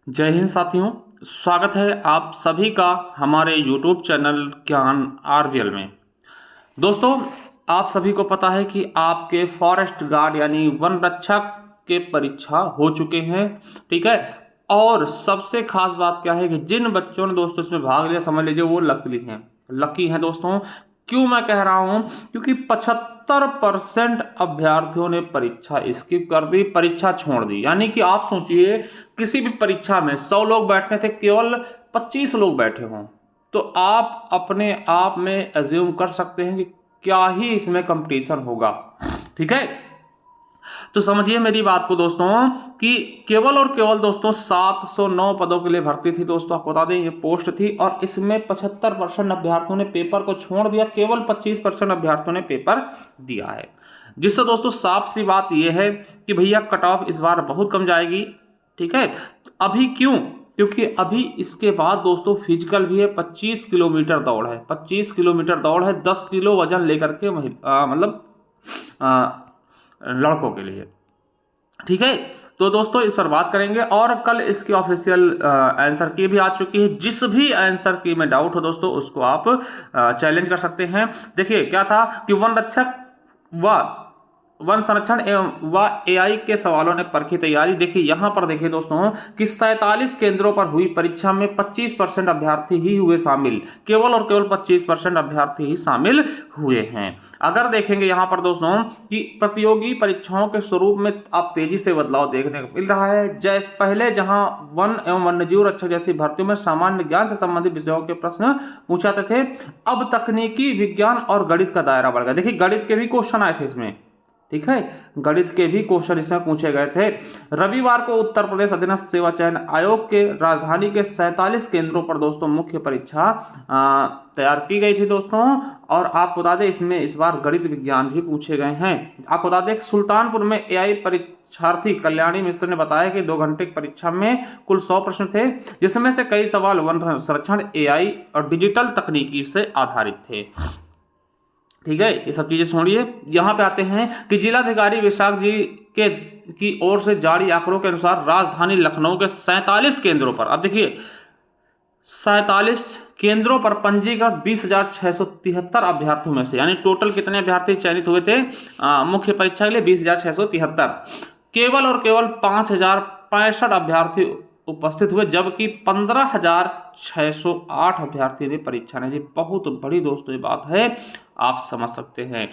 जय हिंद साथियों। स्वागत है आप सभी का हमारे YouTube चैनल ज्ञान आरवीएल में। दोस्तों, आप सभी को पता है कि आपके फॉरेस्ट गार्ड यानी वन रक्षक के परीक्षा हो चुके हैं। ठीक है। और सबसे खास बात क्या है कि जिन बच्चों ने दोस्तों इसमें भाग लिया, समझ लीजिए वो लकी हैं दोस्तों। क्यों मैं कह रहा हूं? क्योंकि 75% अभ्यर्थियों ने परीक्षा स्किप कर दी, परीक्षा छोड़ दी। यानी कि आप सोचिए, किसी भी परीक्षा में 100 लोग बैठने थे, केवल 25 लोग बैठे हों, तो आप अपने आप में एज्यूम कर सकते हैं कि क्या ही इसमें कंपटीशन होगा। ठीक है। तो समझिए मेरी बात को दोस्तों, कि केवल और केवल दोस्तों 709 पदों के लिए भर्ती थी दोस्तों। आपको बता दें ये पोस्ट थी, और इसमें 75% अभ्यर्थियों ने पेपर को छोड़ दिया, केवल 25% अभ्यर्थियों ने पेपर दिया है। जिससे दोस्तों साफ सी बात यह है कि भैया कट ऑफ इस बार बहुत कम जाएगी। ठीक है। अभी क्यों? क्योंकि अभी इसके बाद दोस्तों फिजिकल भी है। 25 किलोमीटर दौड़ है, 25 किलोमीटर दौड़ है, 10 किलो वजन लेकर के मतलब लड़कों के लिए। ठीक है। तो दोस्तों इस पर बात करेंगे, और कल इसकी ऑफिशियल आंसर की भी आ चुकी है। जिस भी आंसर की में डाउट हो दोस्तों, उसको आप चैलेंज कर सकते हैं। देखिए क्या था कि वन रक्षक व वन संरक्षण एवं व एआई के सवालों ने परखी तैयारी। देखिए यहां पर देखिए दोस्तों कि 47 केंद्रों पर हुई परीक्षा में 25% अभ्यर्थी ही हुए शामिल, केवल और केवल 25% अभ्यर्थी ही शामिल हुए हैं। अगर देखेंगे यहां पर दोस्तों कि प्रतियोगी परीक्षाओं के स्वरूप में अब तेजी से बदलाव देखने को मिल रहा है। जैसे पहले जहां वन एवं वन्यजीव रक्षक जैसी भर्तियों में सामान्य ज्ञान से संबंधित विषयों के प्रश्न पूछे जाते थे, अब तकनीकी विज्ञान और गणित का दायरा बढ़ गया। देखिए गणित के भी क्वेश्चन आए थे इसमें। ठीक है। गणित के भी क्वेश्चन इसमें पूछे गए थे। रविवार को उत्तर प्रदेश अधीनस्थ सेवा चयन आयोग के राजधानी के 47 केंद्रों पर दोस्तों मुख्य परीक्षा तैयार की गई थी दोस्तों। और आपको बता दें इसमें इस बार गणित विज्ञान भी पूछे गए हैं। आपको बता दें सुल्तानपुर में एआई परीक्षार्थी कल्याणी मिश्र ने बताया कि 2 घंटे की परीक्षा में कुल 100 प्रश्न थे, जिसमें से कई सवाल वन संरक्षण, एआई और डिजिटल तकनीकी से आधारित थे। ठीक है। ये सब चीजें छोड़िए, यहाँ पे आते हैं कि जिलाधिकारी विशाख जी के की ओर से जारी आंकड़ों के अनुसार राजधानी लखनऊ के 47 केंद्रों पर, अब देखिए 47 केंद्रों पर पंजीकृत 20,673 अभ्यर्थियों में से, यानी टोटल कितने अभ्यर्थी चयनित हुए थे मुख्य परीक्षा के लिए? 20,673। केवल और केवल 5,065 अभ्यर्थी उपस्थित हुए, जबकि 15,608 अभ्यर्थी ने परीक्षा नहीं दी। बहुत बड़ी दोस्तों ये बात है, आप समझ सकते हैं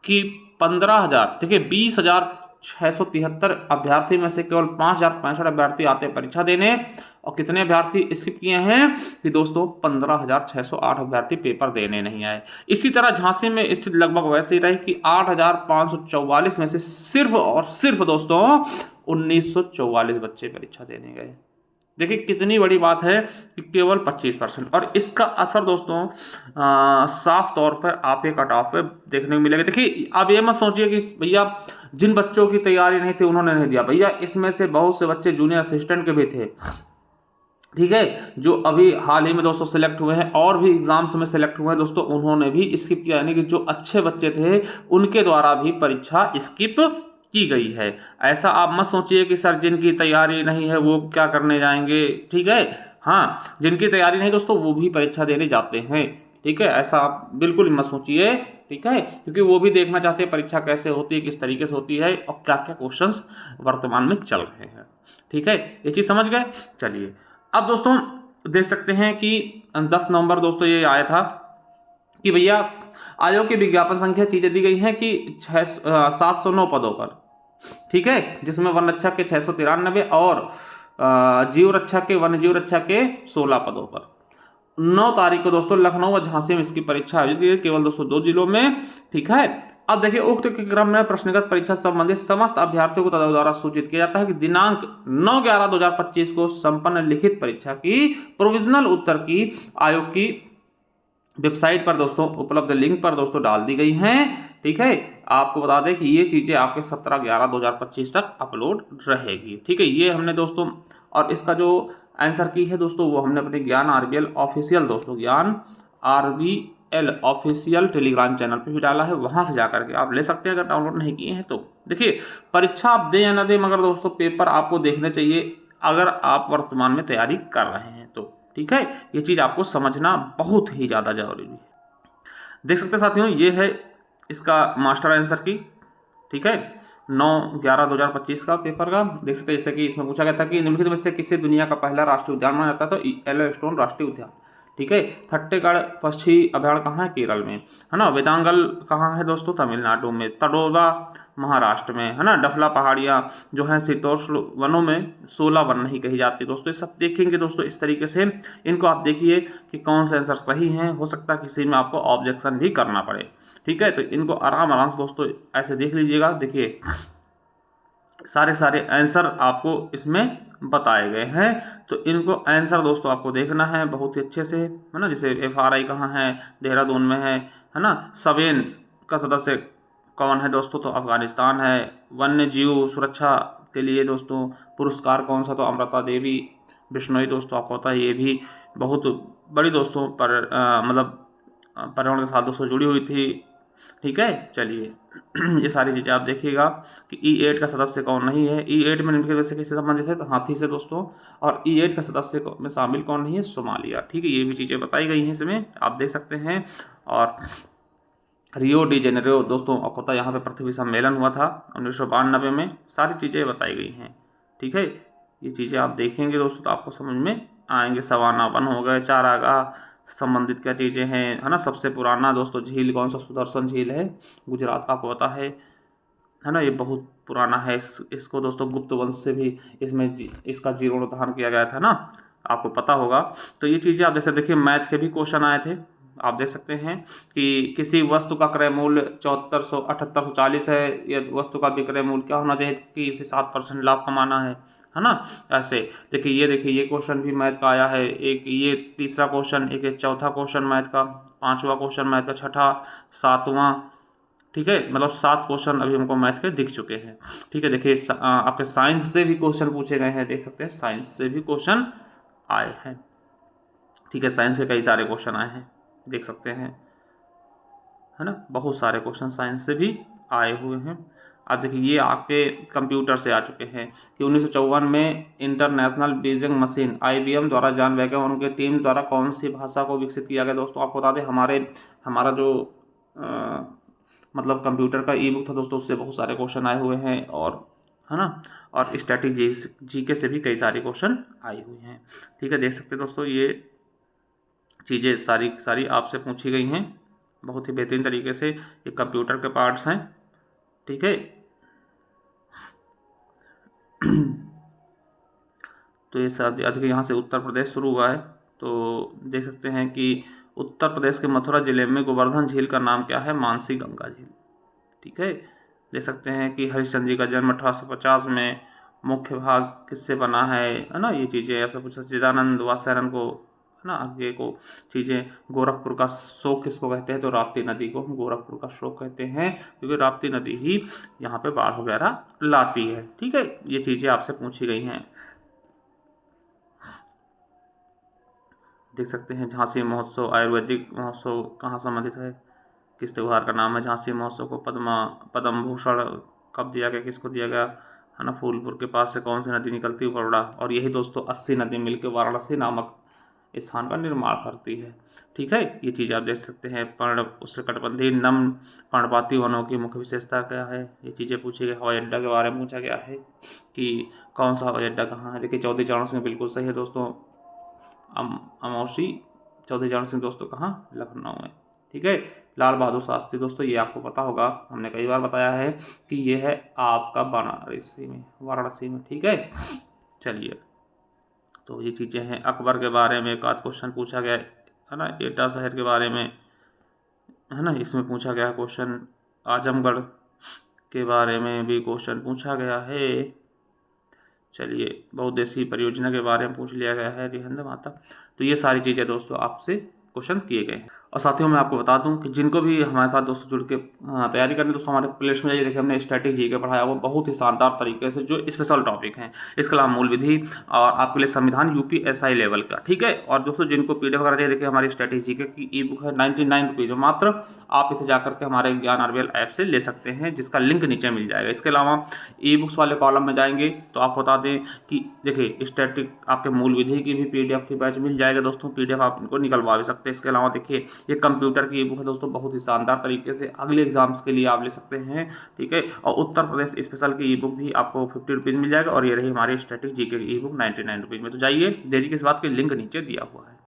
कि 15,000, देखिए 20,673 अभ्यर्थी में से केवल 5,065 अभ्यर्थी आते हैं परीक्षा देने, और कितने अभ्यर्थी स्किप किए हैं कि दोस्तों 15,608 अभ्यर्थी पेपर देने नहीं आए। इसी तरह झांसी में स्थिति लगभग वैसे ही रही कि 8,544 में से सिर्फ और सिर्फ दोस्तों 1,944 बच्चे परीक्षा देने गए। देखिए कितनी बड़ी बात है कि केवल 25%, और इसका असर दोस्तों साफ तौर पर आपके कट ऑफ पे देखने को मिलेगा। देखिए आप ये मत सोचिए कि भैया जिन बच्चों की तैयारी नहीं थी उन्होंने नहीं दिया। भैया इसमें से बहुत से बच्चे जूनियर असिस्टेंट के भी थे। ठीक है। जो अभी हाल ही में दोस्तों सिलेक्ट हुए हैं, और भी एग्जाम्स में सिलेक्ट हुए हैं दोस्तों, उन्होंने भी स्किप किया। यानी कि जो अच्छे बच्चे थे उनके द्वारा भी परीक्षा स्किप की गई है। ऐसा आप मत सोचिए कि सर जिनकी तैयारी नहीं है वो क्या करने जाएंगे। ठीक है। हाँ, जिनकी तैयारी नहीं दोस्तों वो भी परीक्षा देने जाते हैं। ठीक है। ऐसा आप बिल्कुल मत सोचिए। ठीक है। क्योंकि वो भी देखना चाहते हैं परीक्षा कैसे होती है, किस तरीके से होती है, और क्या क्या क्वेश्चंस वर्तमान में चल रहे हैं। ठीक है। ये चीज समझ गए। चलिए अब दोस्तों देख सकते हैं कि 10 नवंबर दोस्तों ये आया था कि भैया आयोग की विज्ञापन संख्या चीजें दी गई हैं कि 709 पदों पर। ठीक है। जिसमें वन रक्षक के 693 और जीव रक्षक के वन्य जीव रक्षक के 16 पदों पर। 9 तारीख को दोस्तों लखनऊ और झांसी में इसकी परीक्षा आयोजित की गई, केवल दोस्तों 2 जिलों में। ठीक है। अब देखिए उक्त के क्रम में प्रश्नगत परीक्षा संबंधित समस्त अभ्यर्थियों को द्वारा सूचित किया जाता है कि दिनांक 9/11/2025 को संपन्न लिखित परीक्षा की प्रोविजनल उत्तर की आयोग की वेबसाइट पर दोस्तों उपलब्ध लिंक पर दोस्तों डाल दी गई हैं। ठीक है। आपको बता दें कि ये चीजें आपके 17/11/2025 तक अपलोड रहेगी। ठीक है। ये हमने दोस्तों, और इसका जो आंसर की है दोस्तों वो हमने अपने ज्ञान आरबीएल ऑफिशियल दोस्तों ज्ञान आरबीएल ऑफिशियल टेलीग्राम चैनल पे भी डाला है, वहां से जाकर के आप ले सकते हैं अगर डाउनलोड नहीं किए हैं तो। देखिए परीक्षा आप दें या ना दें, मगर दोस्तों पेपर आपको देखने चाहिए। अगर आप वर्तमान में तैयारी कर रहे हैं तो। ठीक है, ये चीज़ आपको समझना बहुत ही ज़्यादा जरूरी है। देख सकते हैं साथियों, ये है इसका मास्टर आंसर की। ठीक है, 9/11/2025 का पेपर का। देख सकते हैं जैसे कि इसमें पूछा गया था कि निम्नलिखित में से किसे दुनिया का पहला राष्ट्रीय उद्यान माना जाता है, तो येलोस्टोन राष्ट्रीय उद्यान। ठीक है, थट्टेगढ़ पक्षी अभयारण्य कहाँ है, केरल में, है ना। वेदांगल कहाँ है दोस्तों, तमिलनाडु में। तडोबा महाराष्ट्र में, है ना। डफला पहाड़ियाँ जो हैं शीतोष्ण वनों में 16 वन नहीं कही जाती दोस्तों। ये सब देखेंगे दोस्तों इस तरीके से, इनको आप देखिए कि कौन सा आंसर सही है। हो सकता है किसी में आपको ऑब्जेक्शन भी करना पड़े। ठीक है, तो इनको आराम आराम से दोस्तों ऐसे देख लीजिएगा। देखिए सारे आंसर आपको इसमें बताए गए हैं, तो इनको आंसर दोस्तों आपको देखना है बहुत ही अच्छे से, है ना। जैसे FRI कहाँ है, देहरादून में है ना। सवेन का सदस्य कौन है दोस्तों, तो अफगानिस्तान है। वन्य जीव सुरक्षा के लिए दोस्तों पुरस्कार कौन सा, तो अमृता देवी बिश्नोई दोस्तों आपको पता है, ये भी बहुत बड़ी दोस्तों पर मतलब पर्यावरण के साथ दोस्तों जुड़ी हुई थी। ठीक है, चलिए ये सारी चीज़ें आप देखिएगा कि E8 का सदस्य कौन नहीं है। E8 में निम्नलिखित में से किससे संबंधित है, तो हाथी से दोस्तों। और E8 का सदस्य में शामिल कौन नहीं है, सोमालिया। ठीक है, ये भी चीज़ें बताई गई हैं इसमें, आप देख सकते हैं। और रियो डी जेनेरो दोस्तों आपको पता है, यहाँ पे पृथ्वी सम्मेलन हुआ था 1992 में। सारी चीज़ें बताई गई हैं। ठीक है, ये चीज़ें आप देखेंगे दोस्तों तो आपको समझ में आएंगे। सवाना वन हो गए, चारागाह संबंधित क्या चीज़ें हैं, है ना। सबसे पुराना दोस्तों झील कौन सा, सुदर्शन झील है, गुजरात का, आपको पता है ना। ये बहुत पुराना है। इसको दोस्तों गुप्त वंश से भी इसमें इसका जीर्णोद्धार किया गया था ना, आपको पता होगा। तो ये चीज़ें आप जैसे देखिए मैथ के भी क्वेश्चन आए थे, आप देख सकते हैं कि किसी वस्तु का क्रय मूल्य 7840 है, या वस्तु का विक्रय मूल्य क्या होना चाहिए कि इसे 7% लाभ कमाना है ना। ऐसे देखिए ये क्वेश्चन भी मैथ का आया है। एक ये तीसरा क्वेश्चन, एक चौथा क्वेश्चन मैथ का, पांचवा क्वेश्चन मैथ का, छठा, सातवां। ठीक है, मतलब 7 क्वेश्चन अभी हमको मैथ के दिख चुके हैं। ठीक है, देखिए आपके साइंस से भी क्वेश्चन पूछे गए हैं, देख सकते हैं साइंस से भी क्वेश्चन आए हैं। ठीक है, साइंस के कई सारे क्वेश्चन आए हैं, देख सकते हैं, है ना। बहुत सारे क्वेश्चन साइंस से भी आए हुए हैं। अब देखिए ये आपके कंप्यूटर से आ चुके हैं कि 1954 में इंटरनेशनल बेजिंग मशीन IBM द्वारा जॉन वैगमोर की टीम द्वारा कौन सी भाषा को विकसित किया गया दोस्तों। आपको बता दें हमारा जो मतलब कंप्यूटर का ई बुक था दोस्तों, उससे बहुत सारे क्वेश्चन आए हुए हैं, और है ना। और स्टैटिक जीके से भी कई सारे क्वेश्चन आए हुए हैं। ठीक है, देख सकते हैं दोस्तों ये चीज़ें सारी आपसे पूछी गई हैं बहुत ही बेहतरीन तरीके से। ये कंप्यूटर के पार्ट्स हैं। ठीक है तो ये सब देखिए यहाँ से उत्तर प्रदेश शुरू हुआ है, तो देख सकते हैं कि उत्तर प्रदेश के मथुरा जिले में गोवर्धन झील का नाम क्या है, मानसी गंगा झील। ठीक है, देख सकते हैं कि हरिश्चंद्र जी का जन्म 1850 में, मुख्य भाग किससे बना है ना। ये चीज़ें आपसे पूछा, सच्चिदानंद वात्स्यायन को, है ना। आगे को चीज़ें, गोरखपुर का शोक किसको कहते हैं, तो राप्ती नदी को गोरखपुर का शोक कहते हैं, क्योंकि राप्ती नदी ही यहाँ पे बाढ़ वगैरह लाती है। ठीक है, ये चीज़ें आपसे पूछी गई हैं। देख सकते हैं झांसी महोत्सव आयुर्वेदिक महोत्सव कहाँ संबंधित है, किस त्यौहार का नाम है। झांसी महोत्सव को पद्म भूषण कब दिया गया, किसको दिया गया, है ना। फूलपुर के पास से कौन सी नदी निकलती है, बरोड़ा। और यही दोस्तों 80 नदी मिलकर वाराणसी नामक स्थान का निर्माण करती है। ठीक है, ये चीज़ आप देख सकते हैं। उष्णकटिबंधीय नम पर्णपाती वनों की मुख्य विशेषता क्या है, ये चीज़ें पूछी गई। हवाई अड्डा के बारे में पूछा गया है कि कौन सा हवाई अड्डा कहाँ है। देखिए चौधरी चरण सिंह बिल्कुल सही है दोस्तों, अमौसी चौधरी चरण सिंह दोस्तों कहाँ, लखनऊ में। ठीक है, लाल बहादुर शास्त्री दोस्तों ये आपको पता होगा, हमने कई बार बताया है कि ये है आपका वाराणसी में। ठीक है, चलिए तो ये चीज़ें हैं। अकबर के बारे में एक आध क्वेश्चन पूछा गया है ना। एटा शहर के बारे में, है ना, इसमें पूछा गया क्वेश्चन। आजमगढ़ के बारे में भी क्वेश्चन पूछा गया है। चलिए बहुउद्देशीय परियोजना के बारे में पूछ लिया गया है, रिहंद माता। तो ये सारी चीज़ें दोस्तों आपसे क्वेश्चन किए गए हैं। और साथियों मैं आपको बता दूं कि जिनको भी हमारे साथ दोस्तों जुड़ के तैयारी करनी है दोस्तों, हमारे प्लेलिस्ट में जाइए, देखिए हमने स्टैटिक जीके पढ़ाया वो बहुत ही शानदार तरीके से, जो स्पेशल टॉपिक हैं। इसके अलावा मूल विधि और आपके लिए संविधान यूपीएसआई लेवल का, ठीक है। और दोस्तों जिनको पीडीएफ वगैरह चाहिए, देखिए हमारी स्टैटिक जीके की ई बुक है 99 रुपीज़ में मात्र। आप इसे जाकर के हमारे ज्ञान आरबीएल ऐप से ले सकते हैं, जिसका लिंक नीचे मिल जाएगा। इसके अलावा ई बुक्स वाले कॉलम में जाएंगे तो आपको बता दें कि देखिए स्टैटिक आपके मूल विधि की भी पीडीएफ की बैच मिल जाएगा दोस्तों, पीडीएफ आप इनको निकलवा भी सकते हैं। इसके अलावा देखिए ये कंप्यूटर की बुक है दोस्तों, बहुत ही शानदार तरीके से अगले एग्जाम्स के लिए आप ले सकते हैं, ठीक है। और उत्तर प्रदेश स्पेशल की ई बुक भी आपको 50 रुपीज़ मिल जाएगा। और ये रही हमारी स्टैटिक जीके की ई बुक 99 रुपीज़ में। तो जाइए, देरी किस बात की, लिंक नीचे दिया हुआ है।